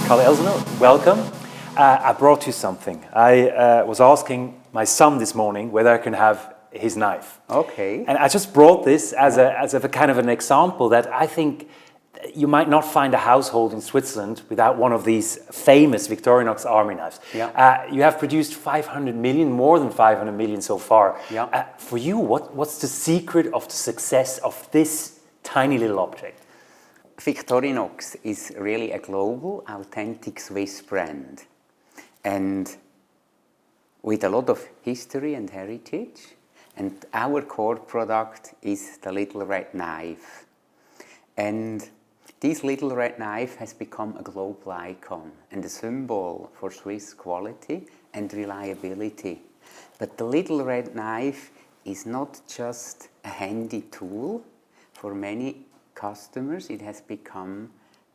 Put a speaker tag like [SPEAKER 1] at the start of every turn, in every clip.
[SPEAKER 1] Carl Elsener, welcome. I brought you something. I was asking my son this morning whether I can have his knife.
[SPEAKER 2] Okay.
[SPEAKER 1] And I just brought this as a kind of an example that I think you might not find a household in Switzerland without one of these famous Victorinox army knives.
[SPEAKER 2] Yeah.
[SPEAKER 1] You have produced 500 million, more than 500 million so far.
[SPEAKER 2] Yeah.
[SPEAKER 1] For you, what's the secret of the success of this tiny little object?
[SPEAKER 2] Victorinox is really a global, authentic Swiss brand, and with a lot of history and heritage. And our core product is the little red knife. And this little red knife has become a global icon and a symbol for Swiss quality and reliability. But the little red knife is not just a handy tool. For many customers, it has become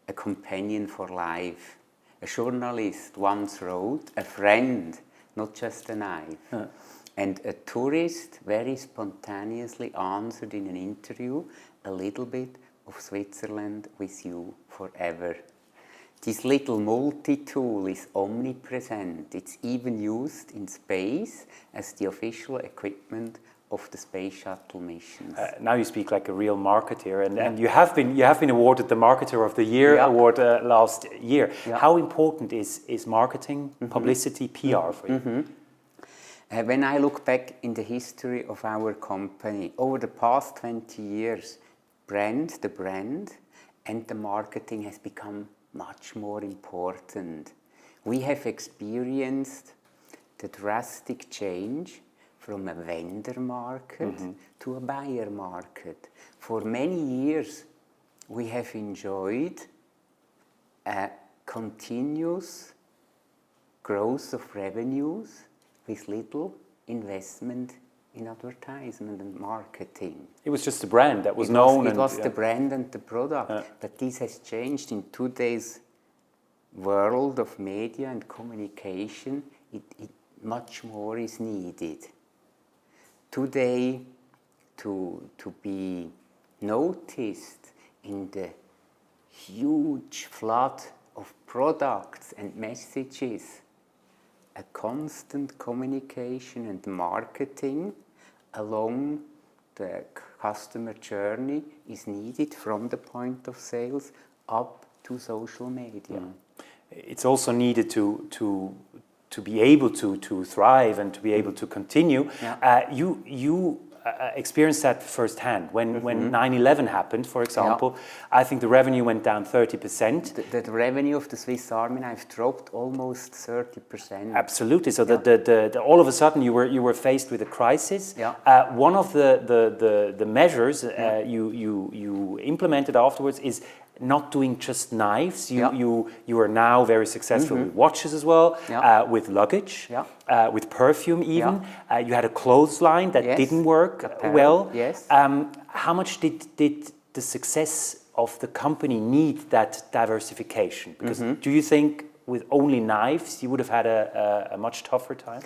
[SPEAKER 2] a companion for life. A journalist once wrote, a friend, not just a knife. And a tourist very spontaneously answered in an interview, a little bit of Switzerland with you forever. This little multi-tool is omnipresent. It's even used in space as the official equipment of the space shuttle missions.
[SPEAKER 1] Now you speak like a real marketer, and you have been awarded the Marketer of the Year award last year.
[SPEAKER 2] Yeah.
[SPEAKER 1] How important is marketing, publicity, PR for you?
[SPEAKER 2] When I look back in the history of our company, over the past 20 years, the brand and the marketing has become much more important. We have experienced the drastic change from a vendor market to a buyer market. For many years, we have enjoyed a continuous growth of revenues with little investment in advertisement and marketing.
[SPEAKER 1] It was just the brand that was known.
[SPEAKER 2] It was the brand and the product. But this has changed in today's world of media and communication. Much more is needed. Today, to be noticed in the huge flood of products and messages, a constant communication and marketing along the customer journey is needed from the point of sales up to social media.
[SPEAKER 1] It's also needed to be able to thrive and to be able to continue. You experienced that firsthand. When 9/11 happened, for example, I think the revenue went down 30%.
[SPEAKER 2] The revenue of the Swiss Army knife dropped almost 30%.
[SPEAKER 1] Absolutely. So all of a sudden you were faced with a crisis. One of the measures you implemented afterwards is not doing just knives. You are now very successful with watches as well, with luggage, with perfume even. You had a clothes line that didn't work well.
[SPEAKER 2] Yes.
[SPEAKER 1] How much did the success of the company need that diversification? Because do you think with only knives you would have had a much tougher time?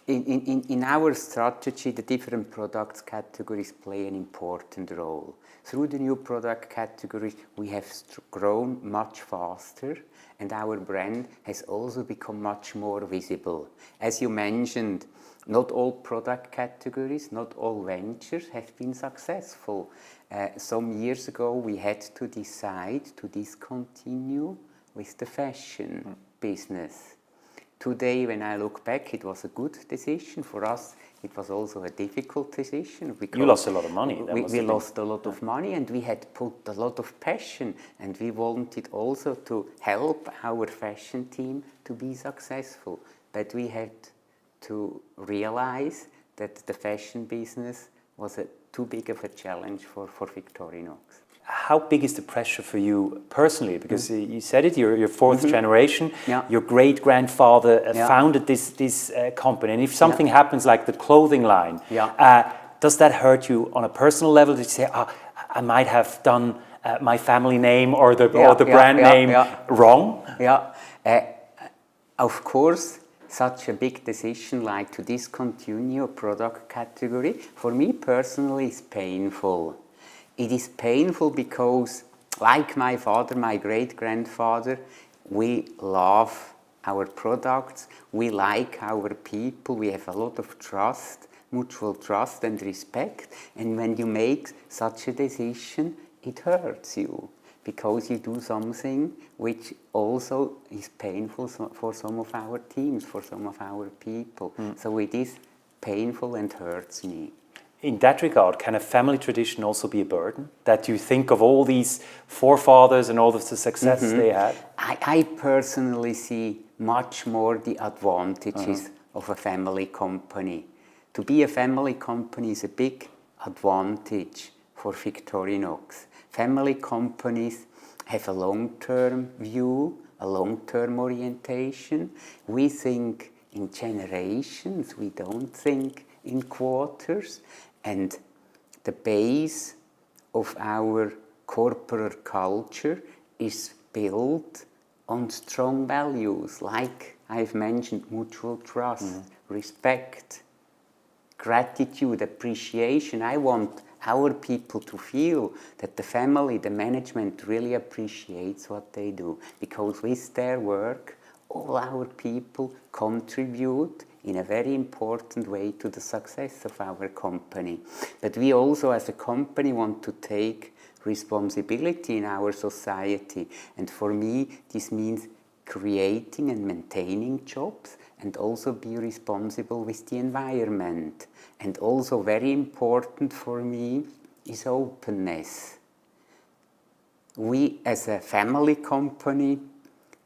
[SPEAKER 2] In our strategy, the different product categories play an important role. Through the new product categories, we have grown much faster, and our brand has also become much more visible. As you mentioned, not all product categories, not all ventures have been successful. Some years ago, we had to decide to discontinue with the fashion business. Today, when I look back, it was a good decision. For us, it was also a difficult decision.
[SPEAKER 1] You lost a lot of money.
[SPEAKER 2] We lost a lot of money, and we had put a lot of passion, and we wanted also to help our fashion team to be successful. But we had to realize that the fashion business was too big of a challenge for Victorinox.
[SPEAKER 1] How big is the pressure for you personally? Because you said it, you're fourth generation. Your great-grandfather founded this company. And if something happens like the clothing line, does that hurt you on a personal level? Did you say, I might have done my family name or the brand name wrong?
[SPEAKER 2] Of course, such a big decision like to discontinue a product category, for me personally, is painful. It is painful because, like my father, my great-grandfather, we love our products, we like our people, we have a lot of trust, mutual trust and respect. And when you make such a decision, it hurts you, because you do something which also is painful for some of our teams, for some of our people. So it is painful and hurts me.
[SPEAKER 1] In that regard, can a family tradition also be a burden? That you think of all these forefathers and all of the success they had?
[SPEAKER 2] I personally see much more the advantages of a family company. To be a family company is a big advantage for Victorinox. Family companies have a long-term view, a long-term orientation. We think in generations, we don't think in quarters. And the base of our corporate culture is built on strong values, like I've mentioned, mutual trust, respect, gratitude, appreciation. I want our people to feel that the family, the management really appreciates what they do, because with their work, all our people contribute in a very important way to the success of our company. But we also as a company want to take responsibility in our society. And for me, this means creating and maintaining jobs, and also be responsible with the environment. And also very important for me is openness. We as a family company,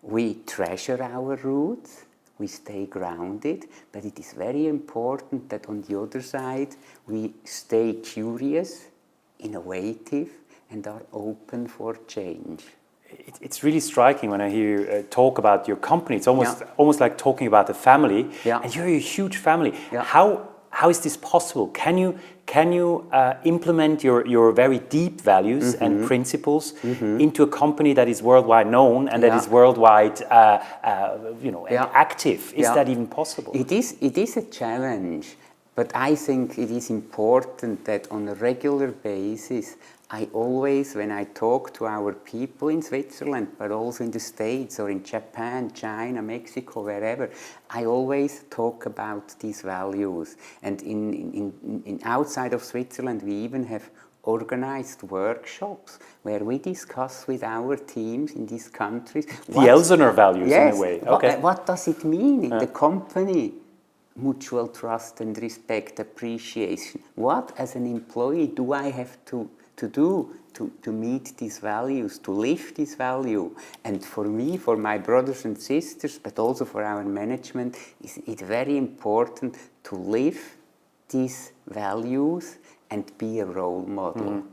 [SPEAKER 2] we treasure our roots, we stay grounded, but it is very important that on the other side we stay curious, innovative, and are open for change.
[SPEAKER 1] It's really striking when I hear you talk about your company. It's almost like talking about a family, and you're a huge family. How is this possible? Can you implement your very deep values and principles into a company that is worldwide known and that is worldwide, active? Is that even possible?
[SPEAKER 2] It is a challenge, but I think it is important that on a regular basis, I always, when I talk to our people in Switzerland, but also in the States or in Japan, China, Mexico, wherever, I always talk about these values. And in outside of Switzerland, we even have organized workshops where we discuss with our teams in these countries.
[SPEAKER 1] The Elsener values, in a way. Okay.
[SPEAKER 2] What does it mean in the company? Mutual trust and respect, appreciation. What, as an employee, do I have to do to meet these values, to live this value? And for me, for my brothers and sisters, but also for our management, it's very important to live these values and be a role model.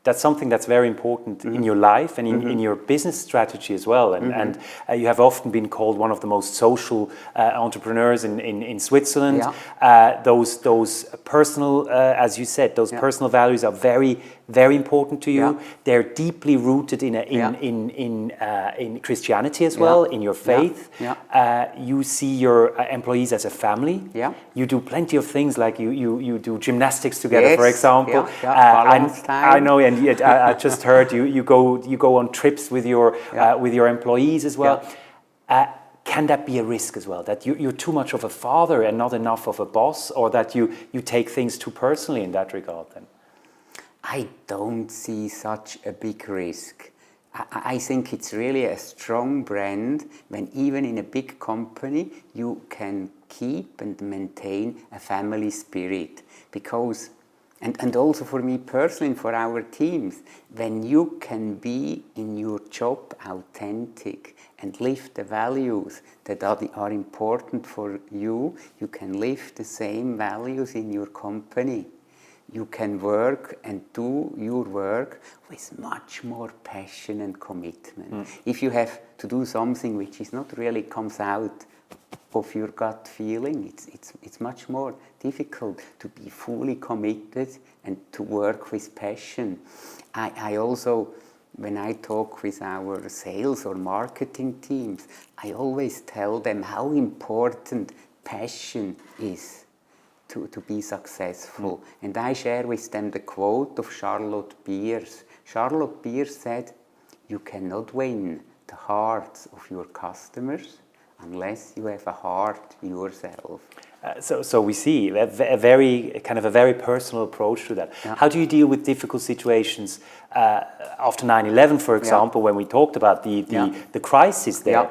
[SPEAKER 1] That's something that's very important in your life and in your business strategy as well. And you have often been called one of the most social entrepreneurs in Switzerland. Those personal, as you said, those personal values are very, very important to you. They're deeply rooted in Christianity as well, in your faith. You see your employees as a family. You do plenty of things, like you do gymnastics together, for example. I know, and yet I just heard you go on trips with your employees as well. Can that be a risk as well, that you're too much of a father and not enough of a boss, or that you take things too personally in that regard then?
[SPEAKER 2] I don't see such a big risk. I think it's really a strong brand when even in a big company you can keep and maintain a family spirit. Because, and also for me personally and for our teams, when you can be in your job authentic and live the values that are important for you, you can live the same values in your company. You can work and do your work with much more passion and commitment. If you have to do something which is not really comes out of your gut feeling, it's much more difficult to be fully committed and to work with passion. I also, when I talk with our sales or marketing teams, I always tell them how important passion is to be successful. And I share with them the quote of Charlotte Beers. Charlotte Beers said, "You cannot win the hearts of your customers unless you have a heart yourself.
[SPEAKER 1] So we see a very personal approach to that.
[SPEAKER 2] Yeah.
[SPEAKER 1] How do you deal with difficult situations after 9/11, for example, when we talked about the crisis there?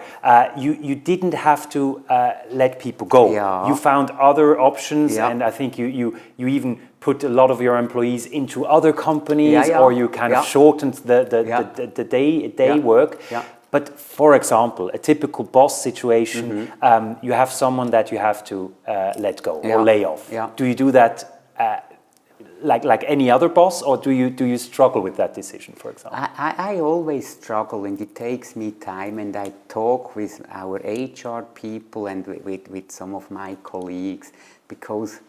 [SPEAKER 1] You didn't have to let people go.
[SPEAKER 2] Yeah.
[SPEAKER 1] You found other options,
[SPEAKER 2] Yeah.
[SPEAKER 1] and I think you even put a lot of your employees into other companies, or you kind of shortened the day work.
[SPEAKER 2] Yeah.
[SPEAKER 1] But for example, a typical boss situation, you have someone that you have to let go or lay off.
[SPEAKER 2] Yeah.
[SPEAKER 1] Do you do that like any other boss, or do you struggle with that decision, for example?
[SPEAKER 2] I always struggle, and it takes me time, and I talk with our HR people and with some of my colleagues, because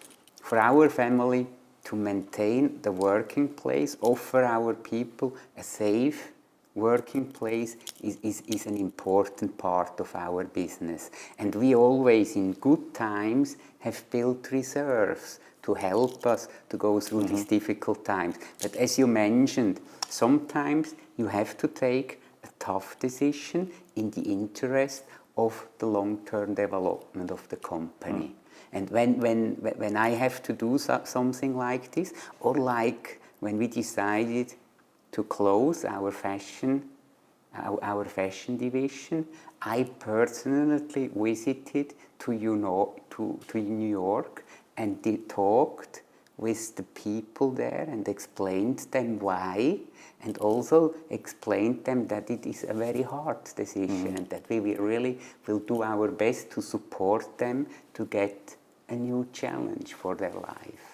[SPEAKER 2] for our family to maintain the working place, offer our people a safe working place is an important part of our business. And we always, in good times, have built reserves to help us to go through these difficult times. But as you mentioned, sometimes you have to take a tough decision in the interest of the long-term development of the company. And when I have to do something like this, or like when we decided to close our fashion division, I personally visited to New York and talked with the people there and explained them why, and also explained them that it is a very hard decision and that we really will do our best to support them to get a new challenge for their life.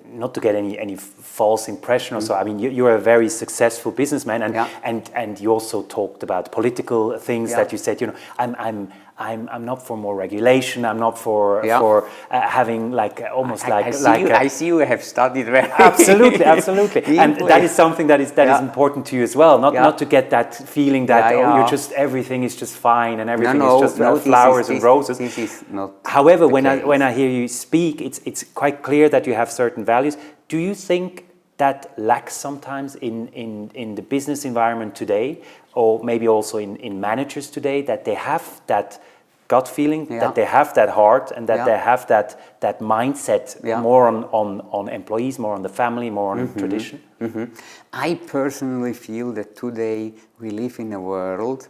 [SPEAKER 1] Not to get any false impression or so. I mean, you're a very successful businessman, and you also talked about political things that you said. You know, I'm not for more regulation. I'm not for having
[SPEAKER 2] I see you have studied very
[SPEAKER 1] absolutely, and that is something that is important to you as well. Not to get that feeling that everything is just fine and everything is just flowers and roses.
[SPEAKER 2] This is not.
[SPEAKER 1] However, when I hear you speak, it's quite clear that you have certain values. Do you think that lacks sometimes in the business environment today, or maybe also in managers today, that they have that gut feeling, that they have that heart, and that they have that mindset more on employees, more on the family, more on tradition?
[SPEAKER 2] I personally feel that today we live in a world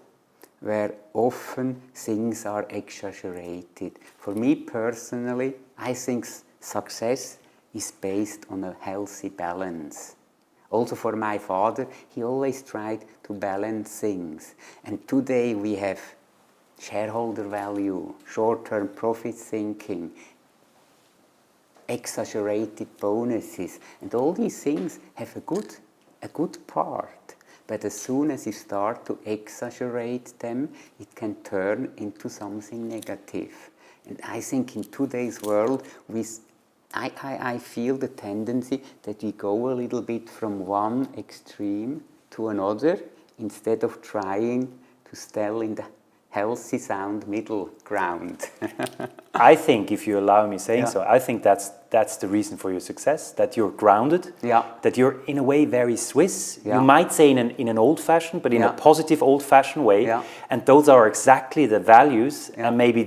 [SPEAKER 2] where often things are exaggerated. For me personally, I think success is based on a healthy balance. Also for my father, he always tried to balance things. And today we have shareholder value, short-term profit thinking, exaggerated bonuses, and all these things have a good part. But as soon as you start to exaggerate them, it can turn into something negative. And I think in today's world, I feel the tendency that we go a little bit from one extreme to another instead of trying to stay in the healthy, sound middle ground.
[SPEAKER 1] I think, if you allow me saying so, I think that's the reason for your success, that you're grounded, that you're in a way very Swiss. You might say in an old-fashioned, but in a positive old-fashioned way. And those are exactly the values and maybe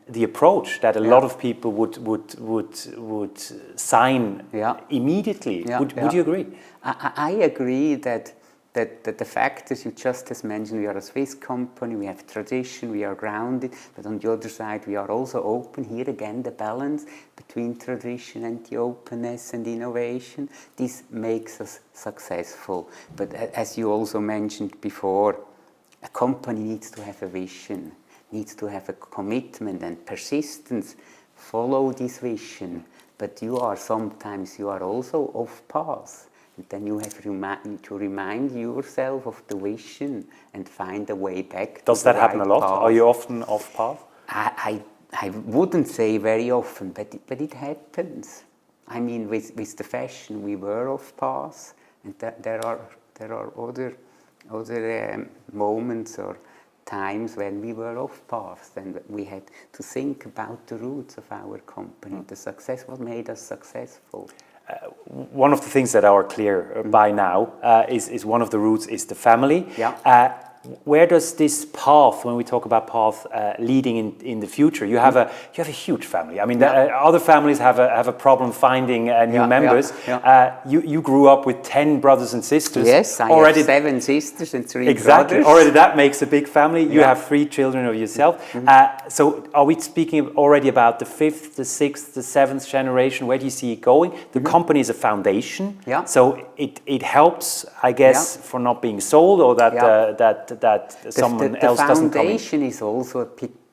[SPEAKER 1] the approach that a lot of people would sign immediately. Would you agree?
[SPEAKER 2] I agree that the factors you just has mentioned, we are a Swiss company, we have tradition, we are grounded, but on the other side we are also open. Here again, the balance between tradition and the openness and innovation, this makes us successful. But as you also mentioned before, a company needs to have a vision, needs to have a commitment and persistence, follow this vision, but you are also off path. And then you have to remind yourself of the vision and find a way back.
[SPEAKER 1] Does that happen a lot? Are you often off path?
[SPEAKER 2] I wouldn't say very often, but it happens. I mean, with the fashion, we were off path, and there are other moments or times when we were off path, and we had to think about the roots of our company, the success, what made us successful.
[SPEAKER 1] One of the things that are clear by now is one of the roots is the family. where does this path, when we talk about path, leading in the future? You have a huge family. I mean, other families have a problem finding new members. You grew up with 10 brothers and sisters.
[SPEAKER 2] Yes, I have 7 sisters and 3 brothers.
[SPEAKER 1] Already that makes a big family. You have 3 children of yourself. So are we speaking already about the 5th, the 6th, the 7th generation? Where do you see it going? The company is a foundation. So it helps, I guess, for not being sold, or that someone else doesn't come in.
[SPEAKER 2] The foundation is also a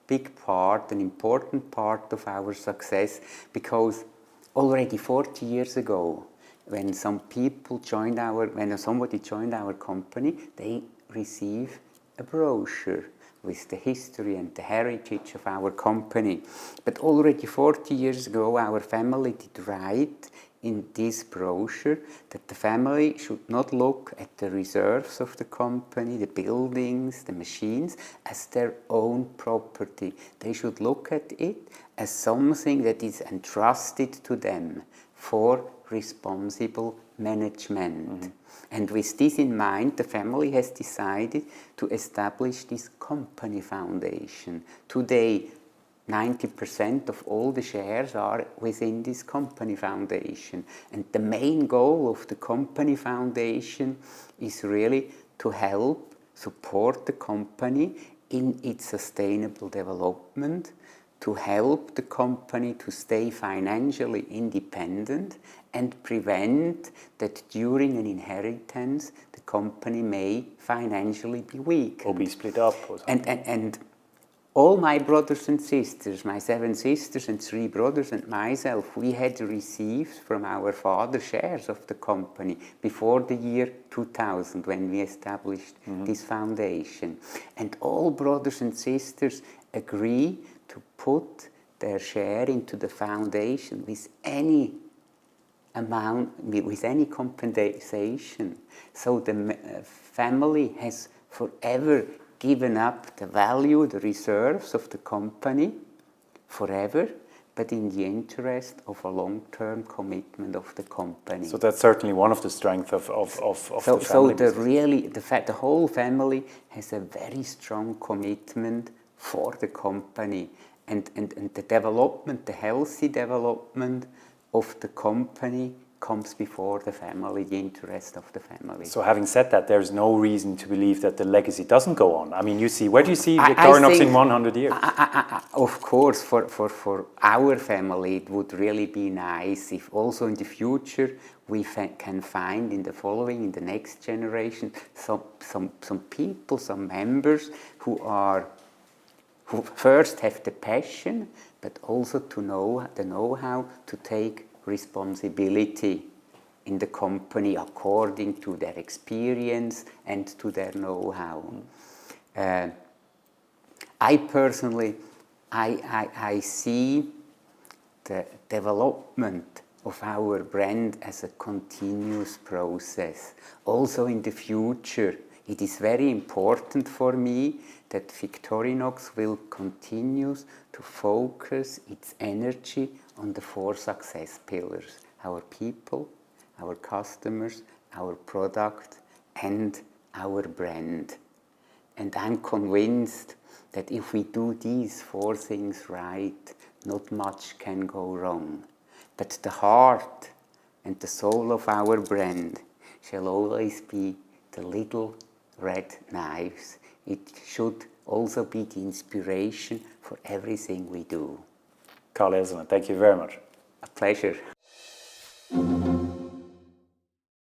[SPEAKER 2] big part, an important part of our success, because already 40 years ago, when somebody joined our company, they receive a brochure with the history and the heritage of our company. But already 40 years ago, our family did write in this brochure that the family should not look at the reserves of the company, the buildings, the machines, as their own property. They should look at it as something that is entrusted to them for responsible management. And with this in mind, the family has decided to establish this company foundation. Today, 90% of all the shares are within this company foundation. And the main goal of the company foundation is really to help support the company in its sustainable development, to help the company to stay financially independent and prevent that during an inheritance the company may financially be weak.
[SPEAKER 1] Or be split up or something.
[SPEAKER 2] And all my brothers and sisters, my 7 sisters and 3 brothers and myself, we had received from our father shares of the company before the year 2000, when we established this foundation. And all brothers and sisters agree to put their share into the foundation with any amount, with any compensation. So the family has forever given up the value, the reserves of the company forever, but in the interest of a long-term commitment of the company.
[SPEAKER 1] So that's certainly one of the strengths of the family.
[SPEAKER 2] So the whole family has a very strong commitment for the company, and the development, the healthy development of the company comes before the family, the interest of the family.
[SPEAKER 1] So having said that, there's no reason to believe that the legacy doesn't go on. I mean, where do you see Victorinox in 100 years?
[SPEAKER 2] Of course, for our family, it would really be nice if also in the future we can find in the next generation, some people, some members who first have the passion, but also the know-how to take responsibility in the company according to their experience and to their know-how. I personally, I see the development of our brand as a continuous process. Also in the future, it is very important for me that Victorinox will continue to focus its energy on the 4 success pillars: our people, our customers, our product, and our brand. And I'm convinced that if we do these 4 things right, not much can go wrong. But the heart and the soul of our brand shall always be the little red knives. It should also be the inspiration for everything we do.
[SPEAKER 1] Carl Elsener, thank you very much.
[SPEAKER 2] A pleasure.